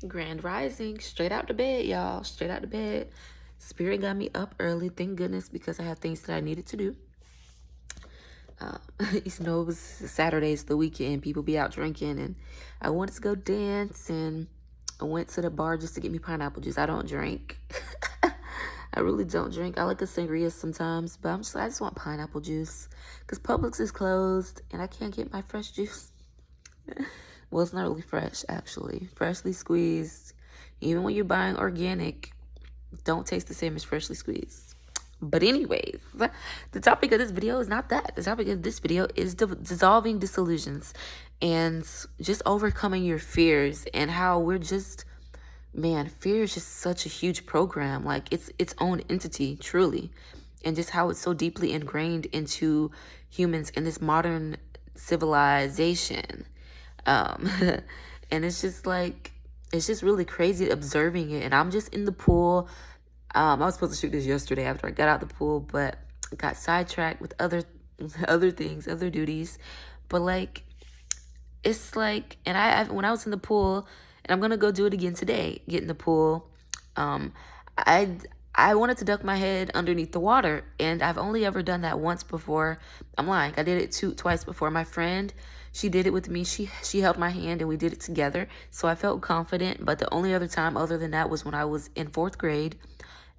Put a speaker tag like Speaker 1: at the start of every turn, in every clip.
Speaker 1: Grand rising, straight out to bed, y'all. Straight out to bed. Spirit got me up early, thank goodness, because I have things that I needed to do. You know, it was Saturday's the weekend. People be out drinking, and I wanted to go dance, and I went to the bar just to get me pineapple juice. I don't drink. I really don't drink. I like a sangria sometimes, but I just want pineapple juice because Publix is closed, and I can't get my fresh juice. Well, it's not really fresh, actually. Freshly squeezed. Even when you're buying organic, don't taste the same as freshly squeezed. But anyways, the topic of this video is not that. The topic of this video is dissolving disillusions and just overcoming your fears, and how we're just, man, fear is just such a huge program. Like, it's its own entity, truly. And just how it's so deeply ingrained into humans in this modern civilization. And it's just like, it's just really crazy observing it. And I'm just in the pool. I was supposed to shoot this yesterday after I got out the pool, but I got sidetracked with other things, other duties. But like, it's like, and when I was in the pool, and I'm gonna go do it again today, get in the pool. I wanted to duck my head underneath the water, and I've only ever done that once before. I'm lying. I did it twice before. My friend, she did it with me. She held my hand and we did it together. So I felt confident. But the only other time other than that was when I was in 4th grade.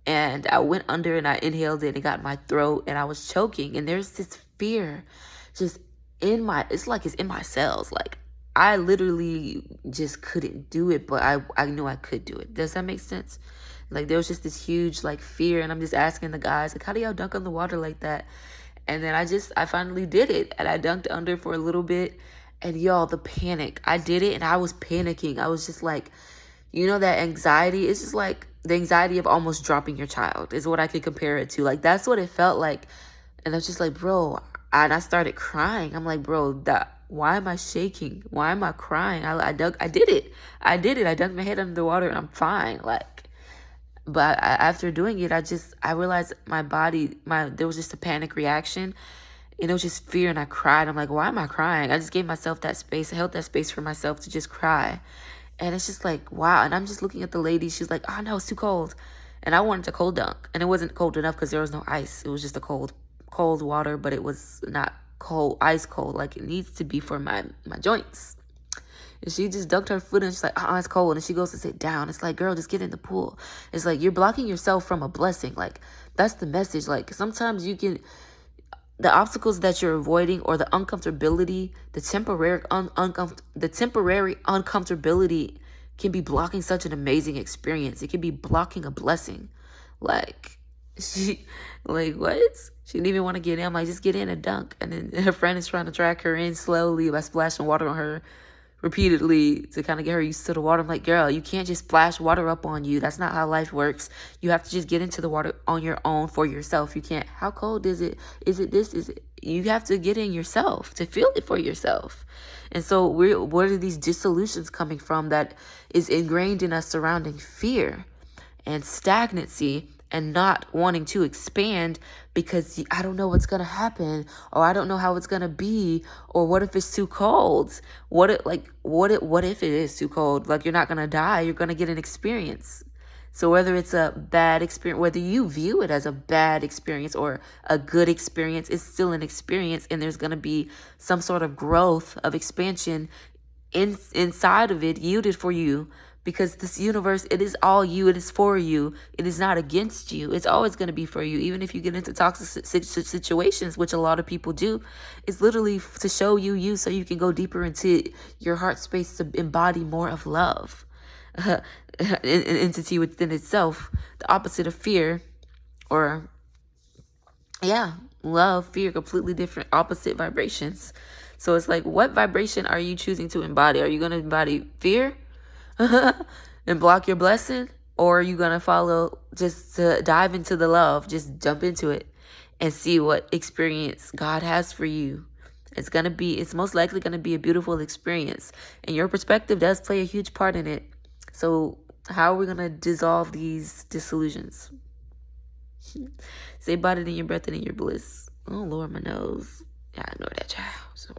Speaker 1: And I went under and I inhaled it and it got in my throat and I was choking. And there's this fear just it's like it's in my cells. Like, I literally just couldn't do it, but I knew I could do it. Does that make sense? Like, there was just this huge like fear, and I'm just asking the guys, like, how do y'all dunk on the water like that? And then I finally did it, and I dunked under for a little bit, and y'all, the panic. I did it and I was panicking. I was just like, you know, that anxiety, it's just like the anxiety of almost dropping your child is what I could compare it to. Like, that's what it felt like. And I was just like, bro, and I started crying. I'm like, bro, why am I shaking? Why am I crying? I did it. I dunked my head under the water and I'm fine. Like, but after doing it, I realized my body, there was just a panic reaction. And it was just fear, and I cried. I'm like, why am I crying? I just gave myself that space. I held that space for myself to just cry. And it's just like, wow. And I'm just looking at the lady. She's like, oh, no, it's too cold. And I wanted to cold dunk. And it wasn't cold enough because there was no ice. It was just a cold water, but it was not cold, ice cold, like it needs to be for my joints. And she just dunked her foot and she's like, it's cold. And she goes to sit down. It's like, girl, just get in the pool. It's like, you're blocking yourself from a blessing. Like, that's the message. Like, sometimes the obstacles that you're avoiding, or the uncomfortability, the temporary uncomfortability can be blocking such an amazing experience. It can be blocking a blessing. Like, what? She didn't even want to get in. I'm like, just get in and dunk. And then her friend is trying to drag her in slowly by splashing water on her repeatedly to kind of get her used to the water. I'm like, girl, you can't just splash water up on you. That's not how life works. You have to just get into the water on your own for yourself. You can't, how cold is it? Is it this? Is it? You have to get in yourself to feel it for yourself. And so what are these dissolutions coming from that is ingrained in us surrounding fear and stagnancy and not wanting to expand because I don't know what's going to happen, or I don't know how it's going to be, or what if it's too cold? What if it is too cold? Like, you're not going to die, you're going to get an experience. So whether it's a bad experience, whether you view it as a bad experience or a good experience, it's still an experience, and there's going to be some sort of growth of expansion inside of it yielded for you. Because this universe, it is all you. It is for you. It is not against you. It's always going to be for you. Even if you get into toxic situations, which a lot of people do, it's literally to show you so you can go deeper into your heart space to embody more of love. An entity within itself, the opposite of fear, or love, fear, completely different, opposite vibrations. So it's like, what vibration are you choosing to embody? Are you going to embody fear and block your blessing? Or are you going to follow, just to dive into the love, just jump into it and see what experience God has for you? It's most likely going to be a beautiful experience, and your perspective does play a huge part in it. So how are we going to dissolve these disillusions? Say about it in your breath and in your bliss. Oh, Lord, my nose. Yeah, I know that, child. Sorry.